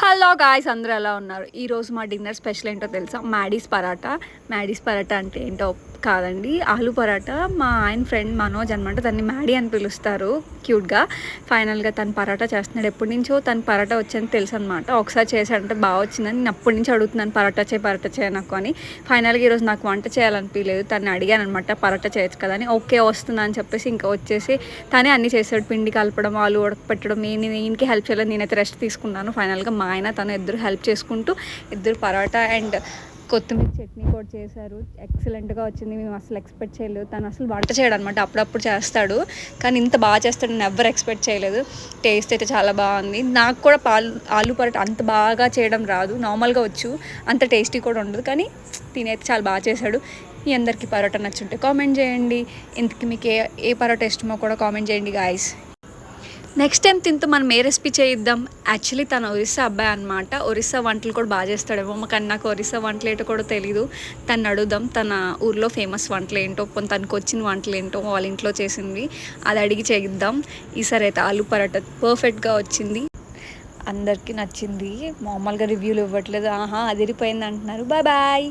Hello guys, అందరూ ఎలా ఉన్నారు? ఈరోజు మా డిన్నర్ స్పెషల్ ఏంటో తెలుసా? మ్యాడీస్ పరాటా. మ్యాడీస్ పరాటా అంటే ఏంటో కాదండి, ఆలు పరాటా. మా ఆయన ఫ్రెండ్ మనోజ్ అనమాట, తన్ని మ్యాడీ అని పిలుస్తారు క్యూట్గా. ఫైనల్గా తను పరాటా చేస్తున్నాడు. ఎప్పటి నుంచో తను పరాటా వచ్చని తెలుసు అనమాట. ఒకసారి చేశాడంటే బాగా వచ్చిందని నేను అప్పటి నుంచి అడుగుతున్నాను, పరాటా చేయ నాకు అని. ఫైనల్గా ఈరోజు నాకు వంట చేయాలనిపించలేదు, తను అడిగాను అనమాట, పరాటా చేయొచ్చు కదా అని. ఓకే వస్తుందని అని చెప్పేసి ఇంకా వచ్చేసి తనే అన్నీ చేశాడు. పిండి కలపడం, ఆలు ఉడకపెట్టడం, నేను ఈయనకి హెల్ప్ చేయలేదు, నేనైతే రెస్ట్ తీసుకున్నాను. ఫైనల్గా మా ఆయన తను ఇద్దరు హెల్ప్ చేసుకుంటూ ఇద్దరు పరాటా అండ్ కొత్తిమీర చట్నీ కూడా చేశారు. ఎక్సలెంట్గా వచ్చింది. మేము అసలు ఎక్స్పెక్ట్ చేయలేదు. తను అసలు వంట చేయడం అనమాట, అప్పుడప్పుడు చేస్తాడు కానీ ఇంత బాగా చేస్తాడు నేను ఎవరు ఎక్స్పెక్ట్ చేయలేదు. టేస్ట్ అయితే చాలా బాగుంది. నాకు కూడా ఆలు పరాటా అంత బాగా చేయడం రాదు, నార్మల్గా వచ్చు, అంత టేస్టీ కూడా ఉండదు. కానీ తినైతే చాలా బాగా చేశాడు. మీ అందరికీ పరోటా నచ్చుంటే కామెంట్ చేయండి. ఇంతకీ మీకు ఏ పరోటా ఇష్టమో కూడా కామెంట్ చేయండి గాయస్. నెక్స్ట్ టైం తింటూ మనం ఏ రెసిపీ చేయిద్దాం. యాక్చువల్లీ తను ఒరిస్సా అబ్బాయి అనమాట. ఒరిస్సా వంటలు కూడా బాగా చేస్తాడేమో, కానీ నాకు ఒరిస్సా వంటలు ఏంటో కూడా తెలీదు. తను అడుగుదాం, తన ఊర్లో ఫేమస్ వంటలు ఏంటో, తనకు వచ్చిన వంటలు ఏంటో, వాళ్ళ ఇంట్లో చేసింది అది అడిగి చేయిద్దాం. ఈసారి అయితే ఆలు పరాటా పర్ఫెక్ట్గా వచ్చింది, అందరికీ నచ్చింది. మామూలుగా రివ్యూలు ఇవ్వట్లేదు, ఆహా అదిరిపోయింది అంటున్నారు. Bye bye.